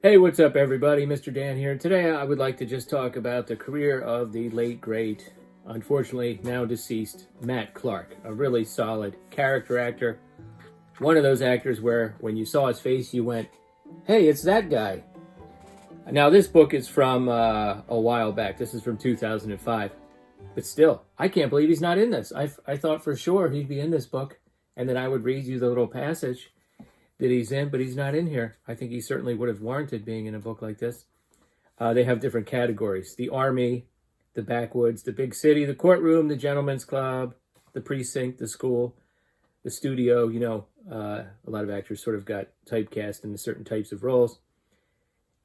Hey, what's up, everybody? Mr. Dan here. And today I would like to just talk about the career of the late, great, unfortunately now deceased Matt Clark, a really solid character actor. One of those actors where when you saw his face, you went, hey, it's that guy. Now, this book is from a while back. This is from 2005. But still, I can't believe he's not in this. I thought for sure he'd be in this book, and then I would read you the little passage that he's in, but he's not in here. I think he certainly would have warranted being in a book like this. They have different categories: the army, the backwoods, the big city, the courtroom, the gentleman's club, the precinct, the school, the studio. A lot of actors sort of got typecast into certain types of roles.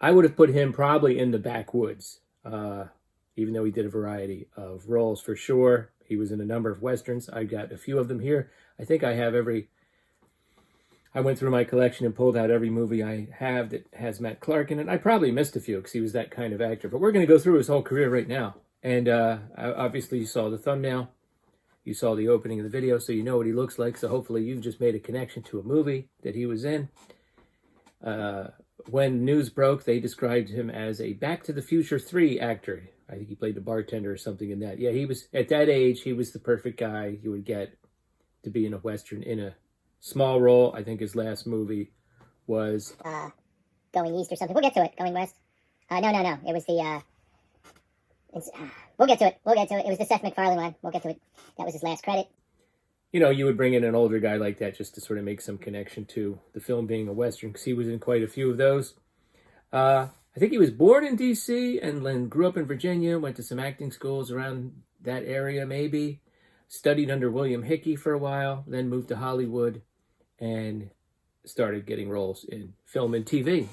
I would have put him probably in the backwoods, even though he did a variety of roles for sure. He was in a number of Westerns. I got a few of them here. I think I have I went through my collection and pulled out every movie I have that has Matt Clark in it. I probably missed a few because he was that kind of actor. But we're going to go through his whole career right now. And obviously you saw the thumbnail. You saw the opening of the video, so you know what he looks like. So hopefully you've just made a connection to a movie that he was in. When news broke, they described him as a Back to the Future 3 actor. I think he played the bartender or something in that. Yeah, he was, at that age, he was the perfect guy you would get to be in a Western in a small role. I think his last movie was Going East or something. We'll get to it. Going West. No. It was the we'll get to it. It was the Seth MacFarlane one. We'll get to it. That was his last credit. You would bring in an older guy like that just to sort of make some connection to the film being a Western, because he was in quite a few of those. I think he was born in D.C. and then grew up in Virginia, went to some acting schools around that area maybe, studied under William Hickey for a while, then moved to Hollywood and started getting roles in film and TV,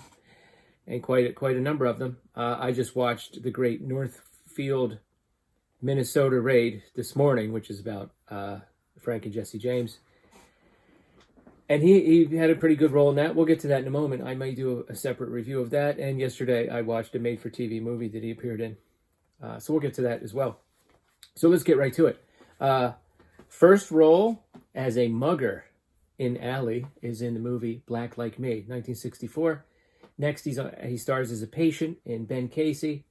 and quite a number of them. I just watched the great Northfield, Minnesota raid this morning, which is about Frank and Jesse James. And he had a pretty good role in that. We'll get to that in a moment. I may do a separate review of that. And yesterday I watched a made-for-TV movie that he appeared in. So we'll get to that as well. So let's get right to it. First role as a mugger in Alley is in the movie Black Like Me, 1964. Next, he stars as a patient in Ben Casey.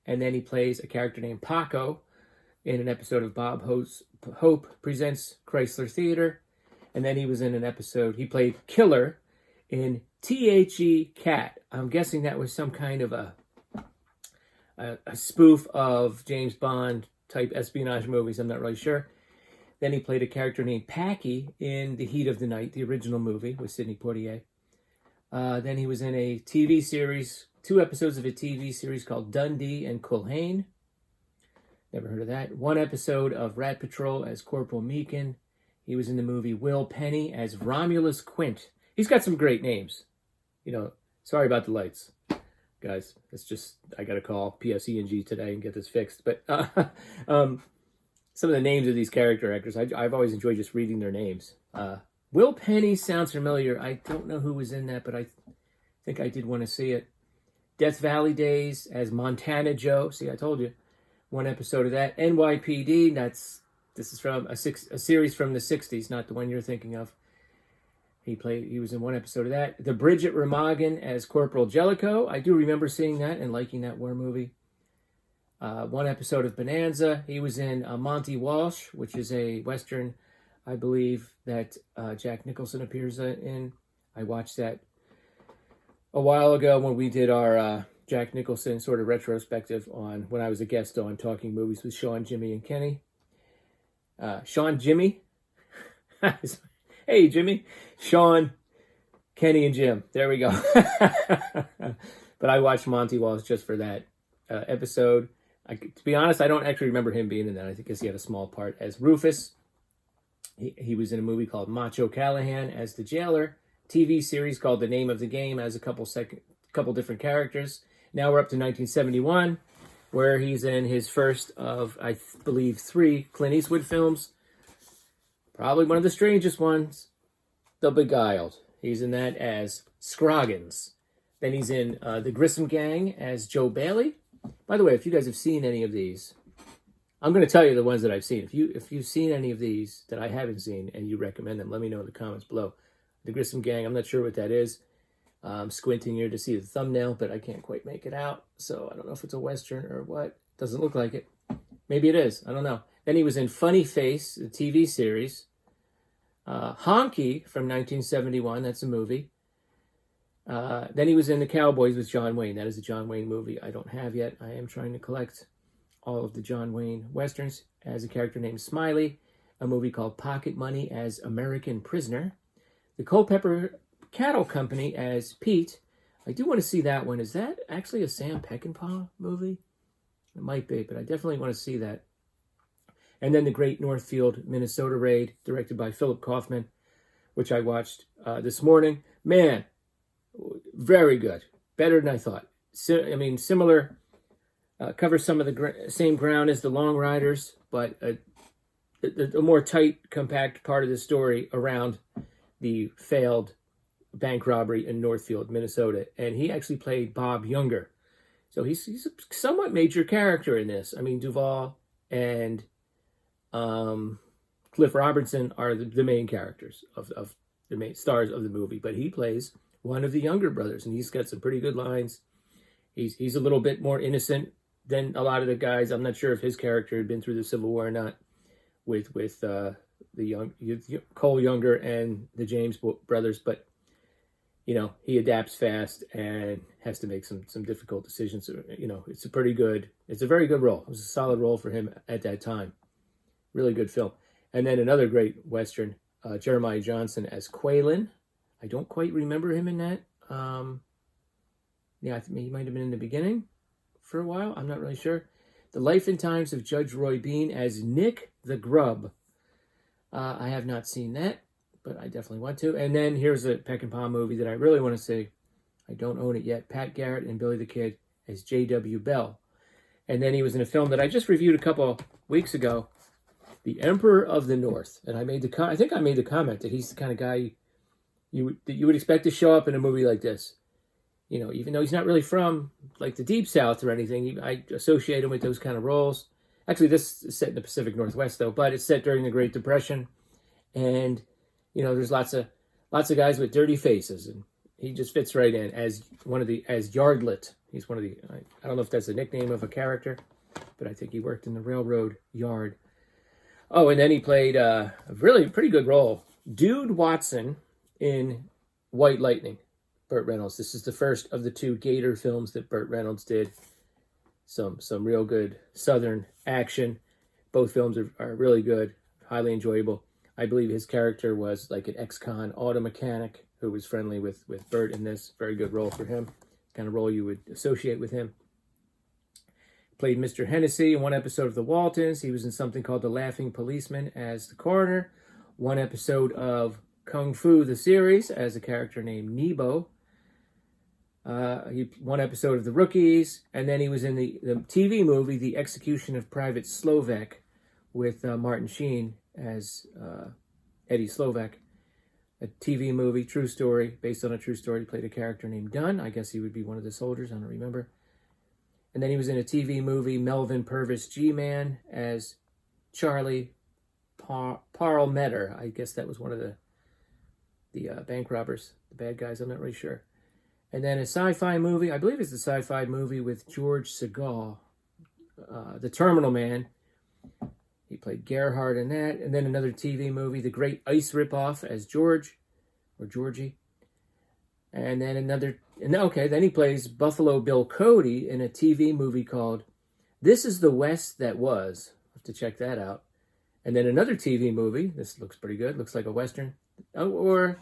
And then he plays a character named Paco in an episode of Bob Hope Presents Chrysler Theater. And then he was in an episode, he played Killer in T.H.E. Cat. I'm guessing that was some kind of a spoof of James Bond type espionage movies. I'm not really sure. Then he played a character named Packy in The Heat of the Night, the original movie with Sidney Poitier. Then he was in a TV series, 2 episodes of a TV series called Dundee and Culhane. Never heard of that. 1 episode of Rat Patrol as Corporal Meakin. He was in the movie Will Penny as Romulus Quint. He's got some great names. Sorry about the lights, guys. It's just, I got to call PSE&G today and get this fixed. But some of the names of these character actors, I've always enjoyed just reading their names. Will Penny sounds familiar. I don't know who was in that, but I think I did want to see it. Death Valley Days as Montana Joe. See, I told you. 1 episode of that. NYPD, this is from a series from the 60s, not the one you're thinking of. He was in 1 episode of that. The Bridget Remagen as Corporal Jellicoe. I do remember seeing that and liking that war movie. 1 episode of Bonanza. He was in Monty Walsh, which is a Western, I believe, that Jack Nicholson appears in. I watched that a while ago when we did our Jack Nicholson sort of retrospective when I was a guest on Talking Movies with Sean, Jimmy, and Kenny. Sean, Jimmy. Hey, Jimmy. Sean, Kenny, and Jim. There we go. But I watched Monty Walsh just for that episode. To be honest, I don't actually remember him being in that. I think he had a small part as Rufus. He was in a movie called Macho Callahan as the jailer. TV series called The Name of the Game as a couple different characters. Now we're up to 1971, where he's in his first of, I believe, 3 Clint Eastwood films. Probably one of the strangest ones, The Beguiled. He's in that as Scroggins. Then he's in The Grissom Gang as Joe Bailey. By the way, if you guys have seen any of these, I'm going to tell you the ones that I've seen. If you've seen any of these that I haven't seen and you recommend them, let me know in the comments below. The Grissom Gang, I'm not sure what that is. I'm squinting here to see the thumbnail, but I can't quite make it out. So I don't know if it's a Western or what. Doesn't look like it. Maybe it is. I don't know. Then he was in Funny Face, the TV series. Honky from 1971. That's a movie. Then he was in The Cowboys with John Wayne. That is a John Wayne movie I don't have yet. I am trying to collect all of the John Wayne Westerns. As a character named Smiley. A movie called Pocket Money as American Prisoner. The Culpeper Cattle Company as Pete. I do want to see that one. Is that actually a Sam Peckinpah movie? It might be, but I definitely want to see that. And then The Great Northfield, Minnesota Raid, directed by Philip Kaufman, which I watched this morning. Man, very good. Better than I thought. Similar, covers some of the same ground as The Long Riders, but a more tight, compact part of the story around the failed bank robbery in Northfield, Minnesota. And he actually played Bob Younger. So he's a somewhat major character in this. I mean, Duvall and Cliff Robertson are the main characters of the main stars of the movie. But he plays one of the younger brothers, and he's got some pretty good lines. He's a little bit more innocent than a lot of the guys. I'm not sure if his character had been through the Civil War or not with the Cole Younger and the James brothers, but he adapts fast and has to make some difficult decisions. It's a very good role. It was a solid role for him at that time. Really good film. And then another great Western, Jeremiah Johnson as Quaylen. I don't quite remember him in that. I think he might have been in the beginning for a while. I'm not really sure. The Life and Times of Judge Roy Bean as Nick the Grub. I have not seen that, but I definitely want to. And then here's a Peckinpah movie that I really want to see. I don't own it yet. Pat Garrett and Billy the Kid as J.W. Bell. And then he was in a film that I just reviewed a couple weeks ago, The Emperor of the North. And I think I made the comment that he's the kind of guy you would expect to show up in a movie like this. Even though he's not really from like the Deep South or anything, I associate him with those kind of roles. Actually, this is set in the Pacific Northwest, though, but it's set during the Great Depression, and there's lots of guys with dirty faces, and he just fits right in as Yardlet. He's one of the I don't know if that's a nickname of a character, but I think he worked in the railroad yard. Oh, and then he played a really pretty good role, Dude Watson in White Lightning. Burt Reynolds. This is the first of the two Gator films that Burt Reynolds did. Some real good Southern action. Both films are really good, highly enjoyable. I believe his character was like an ex-con auto mechanic who was friendly with Burt in this. Very good role for him. Kind of role you would associate with him. Played Mr. Hennessy in one episode of The Waltons. He was in something called The Laughing Policeman as the coroner. One episode of Kung Fu, the series, as a character named Nebo. One episode of The Rookies, and then he was in the TV movie The Execution of Private Slovak with Martin Sheen as Eddie Slovak. A TV movie, true story, based on a true story. He played a character named Dunn. I guess he would be one of the soldiers, I don't remember. And then he was in a TV movie, Melvin Purvis G-Man, as Charlie Parlmetter. I guess that was one of the bank robbers, the bad guys, I'm not really sure. And then a sci-fi movie, I believe it's a sci-fi movie with George Segal, The Terminal Man. He played Gerhardt in that. And then another TV movie, The Great Ice Ripoff as George, or Georgie. And then then he plays Buffalo Bill Cody in a TV movie called This Is the West That Was. I'll have to check that out. And then another TV movie, this looks pretty good, looks like a Western. No,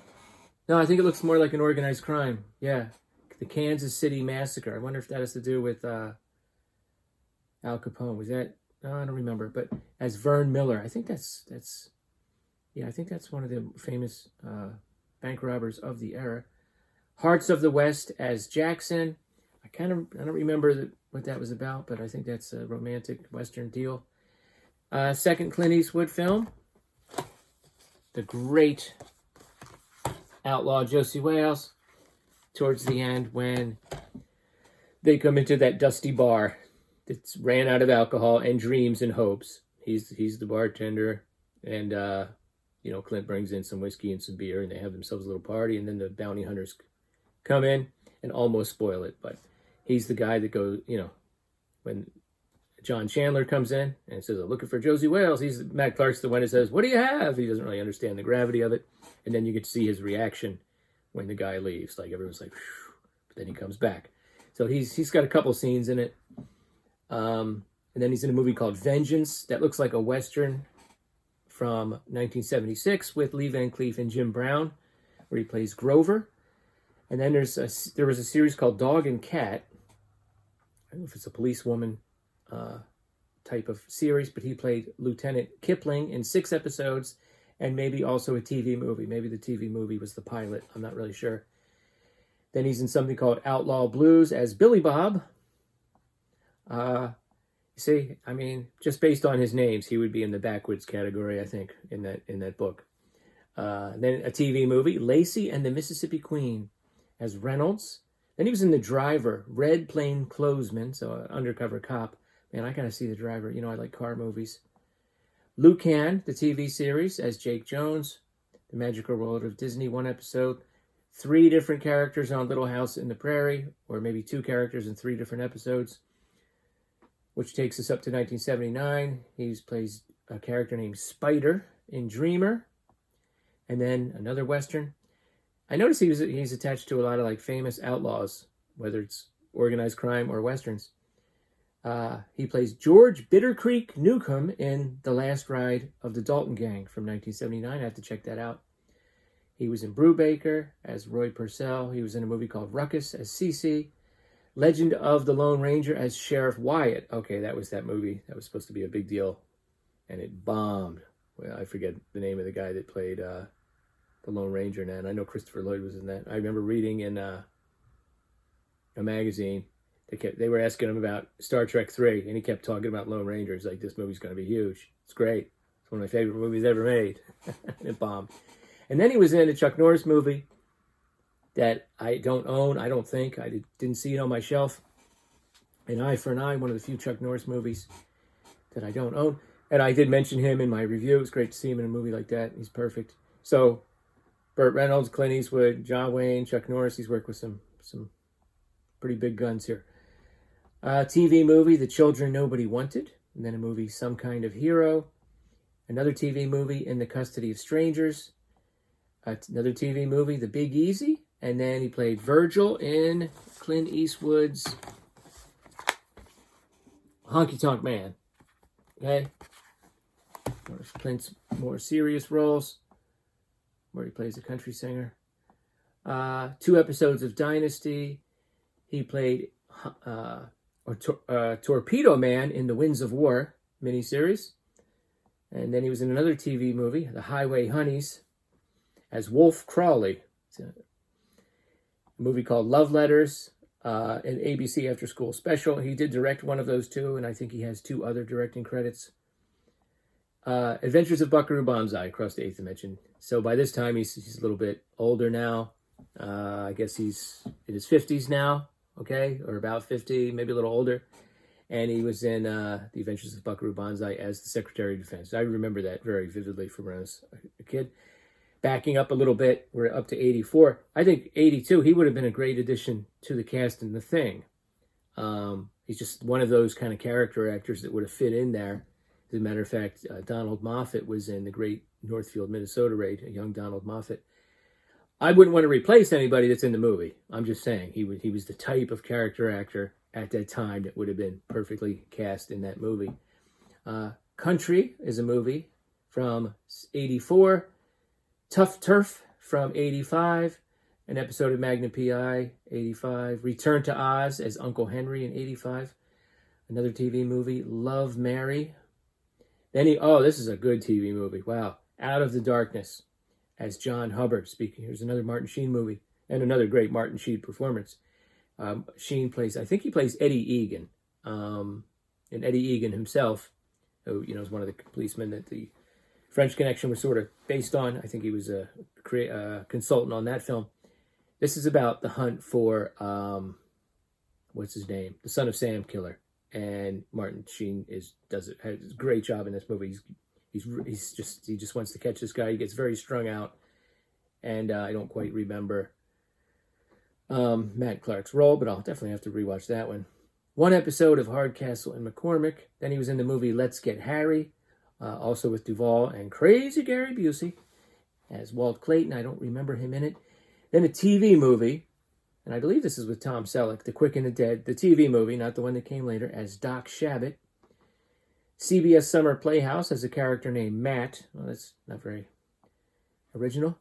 I think it looks more like an organized crime. Yeah, the Kansas City Massacre. I wonder if that has to do with Al Capone. Was that? No, I don't remember. But as Vern Miller, I think that's one of the famous bank robbers of the era. Hearts of the West as Jackson. I don't remember what that was about, but I think that's a romantic Western deal. Second Clint Eastwood film, the great outlaw Josie Wales, towards the end when they come into that dusty bar that's ran out of alcohol and dreams and hopes. He's the bartender, and Clint brings in some whiskey and some beer, and they have themselves a little party, and then the bounty hunters come in and almost spoil it. But he's the guy that goes, when John Chandler comes in and says, "I'm looking for Josie Wales," Matt Clark's the one that says, "What do you have?" He doesn't really understand the gravity of it. And then you get to see his reaction when the guy leaves. Like, everyone's like, "Phew," but then he comes back. So he's got a couple scenes in it. And then he's in a movie called Vengeance that looks like a Western from 1976 with Lee Van Cleef and Jim Brown, where he plays Grover. And then there was a series called Dog and Cat. I don't know if it's a policewoman type of series, but he played Lieutenant Kipling in 6 episodes, and maybe also a TV movie. Maybe the TV movie was the pilot. I'm not really sure. Then he's in something called Outlaw Blues as Billy Bob. You see, I mean, just based on his names, he would be in the backwoods category, I think, in that book. Then a TV movie, Lacey and the Mississippi Queen, as Reynolds. Then he was in The Driver, Red Plain Clothesman, so an undercover cop. Man, I gotta see The Driver. I like car movies. Lucan, the TV series, as Jake Jones. The Magical World of Disney, 1 episode. 3 different characters on Little House in the Prairie, or maybe 2 characters in 3 different episodes, which takes us up to 1979. He plays a character named Spider in Dreamer. And then another Western. I noticed he's attached to a lot of like famous outlaws, whether it's organized crime or Westerns. He plays George Bitter Creek Newcomb in The Last Ride of the Dalton Gang from 1979. I have to check that out. He was in Brubaker as Roy Purcell. He was in a movie called Ruckus as Cece. Legend of the Lone Ranger as Sheriff Wyatt. Okay, that was that movie. That was supposed to be a big deal, and it bombed. Well, I forget the name of the guy that played the Lone Ranger now. And I know Christopher Lloyd was in that. I remember reading in a magazine, they were asking him about Star Trek 3, and he kept talking about Lone Ranger. He's like, this movie's going to be huge. It's great. It's one of my favorite movies ever made. And it bombed. And then he was in a Chuck Norris movie that I don't own, I don't think. I didn't see it on my shelf. An Eye for an Eye, one of the few Chuck Norris movies that I don't own. And I did mention him in my review. It was great to see him in a movie like that. He's perfect. So, Burt Reynolds, Clint Eastwood, John Wayne, Chuck Norris. He's worked with some pretty big guns here. TV movie, The Children Nobody Wanted. And then a movie, Some Kind of Hero. Another TV movie, In the Custody of Strangers. Another TV movie, The Big Easy. And then he played Virgil in Clint Eastwood's Honky Tonk Man. Okay? One of Clint's more serious roles, where he plays a country singer. 2 episodes of Dynasty. He played Torpedo Man in The Winds of War miniseries. And then he was in another TV movie, The Highway Honeys, as Wolf Crawley. It's a movie called Love Letters, an ABC After School special. He did direct one of those 2, and I think he has 2 other directing credits. Adventures of Buckaroo Banzai, Across the Eighth Dimension. So by this time, he's a little bit older now. I guess he's in his 50s now, okay? Or about 50, maybe a little older. And he was in The Adventures of Buckaroo Banzai as the Secretary of Defense. I remember that very vividly from when I was a kid. Backing up a little bit, we're up to 84. I think 82, he would have been a great addition to the cast in The Thing. He's just one of those kind of character actors that would have fit in there. As a matter of fact, Donald Moffat was in the great Northfield, Minnesota raid, a young Donald Moffat. I wouldn't want to replace anybody that's in the movie. I'm just saying, he was the type of character actor at that time that would have been perfectly cast in that movie. Country is a movie from 84. Tough Turf from 85. An episode of Magnum P.I., 85. Return to Oz as Uncle Henry in 85. Another TV movie, Love, Mary. Then this is a good TV movie. Wow. Out of the Darkness as John Hubbard speaking. Here's another Martin Sheen movie and another great Martin Sheen performance. Sheen plays, I think he plays Eddie Egan. And Eddie Egan himself, who, is one of the policemen that the French Connection was sort of based on. I think he was a consultant on that film. This is about the hunt for, what's his name? The Son of Sam killer. And Martin Sheen has a great job in this movie. He just wants to catch this guy. He gets very strung out. And I don't quite remember Matt Clark's role, but I'll definitely have to rewatch that one. One episode of Hardcastle and McCormick. Then he was in the movie Let's Get Harry, also with Duvall and crazy Gary Busey as Walt Clayton. I don't remember him in it. Then a TV movie, and I believe this is with Tom Selleck, The Quick and the Dead, the TV movie, not the one that came later, as Doc Shabbat. CBS Summer Playhouse as a character named Matt. Well, that's not very original.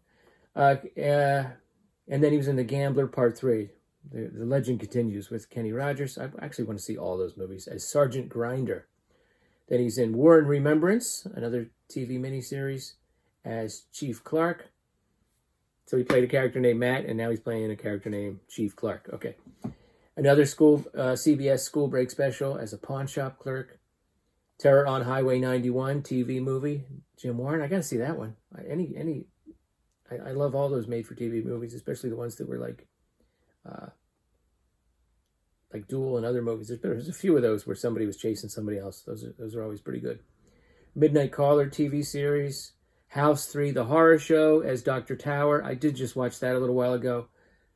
And then he was in The Gambler Part 3. The legend continues with Kenny Rogers. I actually want to see all those movies as Sergeant Grinder. Then he's in War and Remembrance, another TV miniseries, as Chief Clark. So he played a character named Matt, and now he's playing a character named Chief Clark. Okay. Another CBS school break special as a pawn shop clerk. Terror on Highway 91 TV movie. Jim Warren. I got to see that one. I love all those made-for-TV movies, especially the ones that were like Duel and other movies. There's a few of those where somebody was chasing somebody else. Those are always pretty good. Midnight Caller TV series. House 3, The Horror Show as Dr. Tower. I did just watch that a little while ago.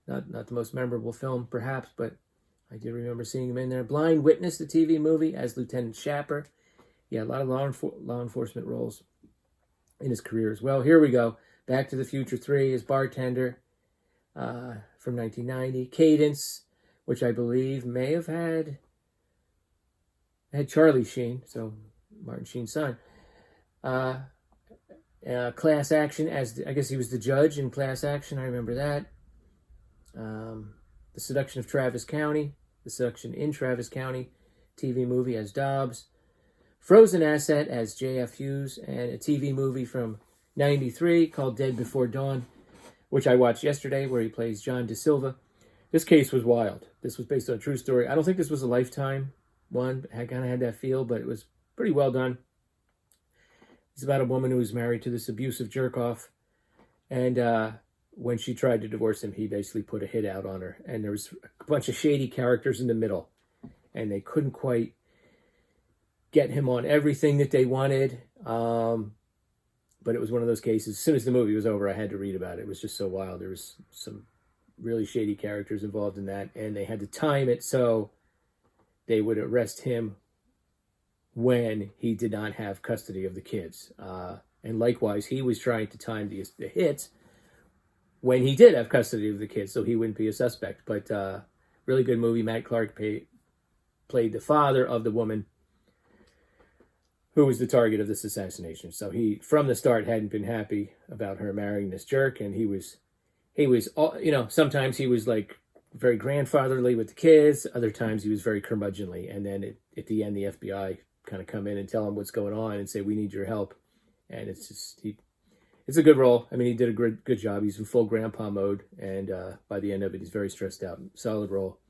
Not the most memorable film, perhaps, but I did remember seeing him in there. Blind Witness, the TV movie, as Lieutenant Shapper. Yeah, a lot of law enforcement roles in his career as well. Here we go. Back to the Future 3 as bartender from 1990. Cadence, which I believe may have had Charlie Sheen, so Martin Sheen's son. Class Action, I guess he was the judge in Class Action. I remember that. The Seduction of Travis County. The Seduction in Travis County TV movie as Dobbs. Frozen Asset as J.F. Hughes, and a TV movie from 93 called Dead Before Dawn, which I watched yesterday, where he plays John DeSilva. This case was wild. This was based on a true story. I don't think this was a Lifetime one. I kind of had that feel, but it was pretty well done. It's about a woman who was married to this abusive jerk-off, and when she tried to divorce him, he basically put a hit out on her, and there was a bunch of shady characters in the middle, and they couldn't quite get him on everything that they wanted, but it was one of those cases. As soon as the movie was over, I had to read about it. It was just so wild. There was some really shady characters involved in that, and they had to time it so they would arrest him when he did not have custody of the kids. And likewise, he was trying to time the hits when he did have custody of the kids, so he wouldn't be a suspect. But really good movie. Matt Clark played the father of the woman who was the target of this assassination. So he, from the start, hadn't been happy about her marrying this jerk, and he was, sometimes he was like very grandfatherly with the kids, other times he was very curmudgeonly, and then at the end, the FBI kind of come in and tell him what's going on and say, we need your help. And it's just, it's a good role. I mean, he did a good job. He's in full grandpa mode, and by the end of it, he's very stressed out. Solid role.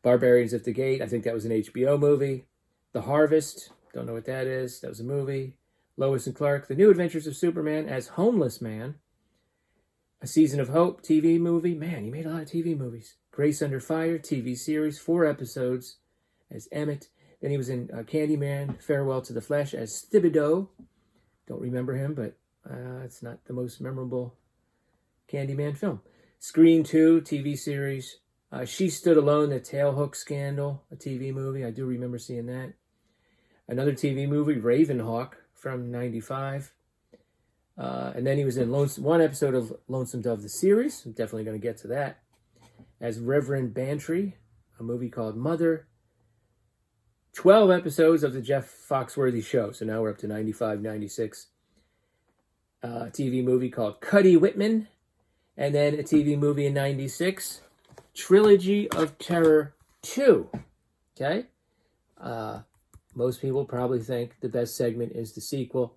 Barbarians at the Gate, I think that was an HBO movie. The Harvest, don't know what that is. That was a movie. Lois and Clark, The New Adventures of Superman as Homeless Man. A Season of Hope TV movie. Man, he made a lot of TV movies. Grace Under Fire TV series, 4 episodes as Emmett. Then he was in Candyman, Farewell to the Flesh as Thibodeau. Don't remember him, but it's not the most memorable Candyman film. Scream 2 TV series. She Stood Alone, the Tailhook Scandal, a TV movie. I do remember seeing that. Another TV movie, Ravenhawk, from 95. And then he was in one episode of Lonesome Dove, the series. I'm definitely going to get to that. As Reverend Bantry, a movie called Mother. 12 episodes of the Jeff Foxworthy Show. So now we're up to 95, 96. TV movie called Cuddy Whitman. And then a TV movie in 96. Trilogy of Terror 2. Okay? Most people probably think the best segment is the sequel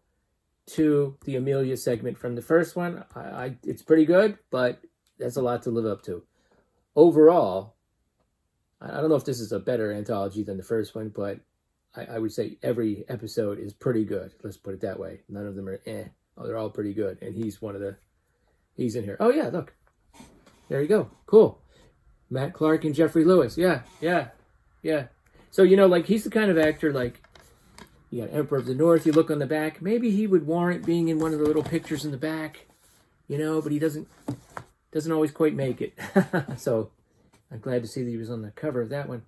to the Amelia segment from the first one. It's pretty good, but that's a lot to live up to. Overall, I don't know if this is a better anthology than the first one, but I would say every episode is pretty good. Let's put it that way. None of them are Oh, they're all pretty good. And he's in here. Oh, yeah, look. There you go. Cool. Matt Clark and Jeffrey Lewis. Yeah. So, he's the kind of actor, you got Emperor of the North, you look on the back, maybe he would warrant being in one of the little pictures in the back, but he doesn't doesn't always quite make it. So I'm glad to see that he was on the cover of that one.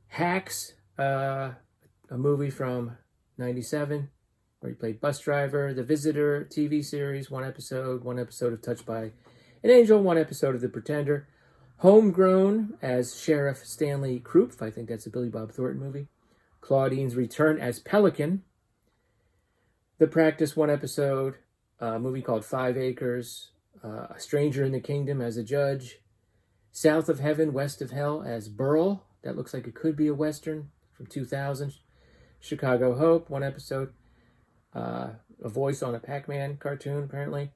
Hacks, a movie from 97 where he played bus driver. The Visitor TV series, one episode of Touched by an Angel, one episode of The Pretender. Homegrown as Sheriff Stanley Krupp. I think that's a Billy Bob Thornton movie. Claudine's Return as Pelican. The Practice, one episode. A movie called 5 Acres. A Stranger in the Kingdom as a judge. South of Heaven, West of Hell as Burl. That looks like it could be a Western from 2000. Chicago Hope, one episode. A voice on a Pac-Man cartoon, apparently.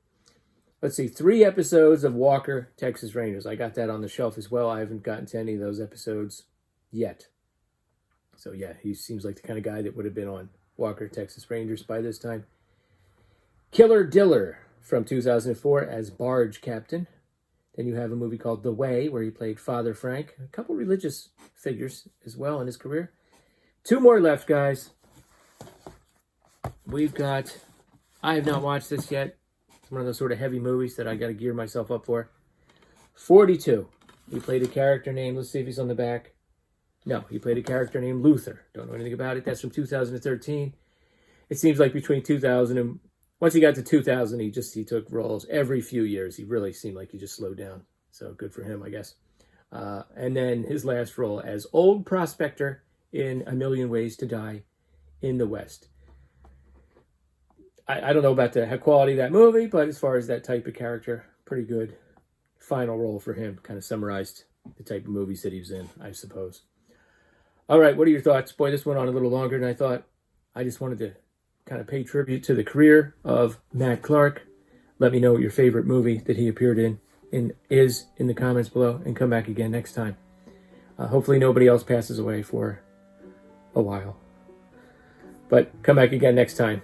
Let's see, 3 episodes of Walker, Texas Rangers. I got that on the shelf as well. I haven't gotten to any of those episodes yet. So yeah, he seems like the kind of guy that would have been on Walker, Texas Rangers by this time. Killer Diller from 2004 as Barge Captain. Then you have a movie called The Way, where he played Father Frank. A couple religious figures as well in his career. 2 more left, guys. We've got, I have not watched this yet. It's one of those sort of heavy movies that I got to gear myself up for. 42. He played a character named, let's see if he's on the back. No, he played a character named Luther. Don't know anything about it. That's from 2013. It seems like between 2000 and, once he got to 2000, he took roles every few years. He really seemed like he just slowed down. So good for him, I guess. And then his last role as Old Prospector in A Million Ways to Die in the West. I don't know about the quality of that movie, but as far as that type of character, pretty good final role for him. Kind of summarized the type of movies that he was in, I suppose. All right, what are your thoughts? Boy, this went on a little longer than I thought. I just wanted to kind of pay tribute to the career of Matt Clark. Let me know what your favorite movie that he appeared in is in the comments below, and come back again next time. Hopefully nobody else passes away for a while. But come back again next time.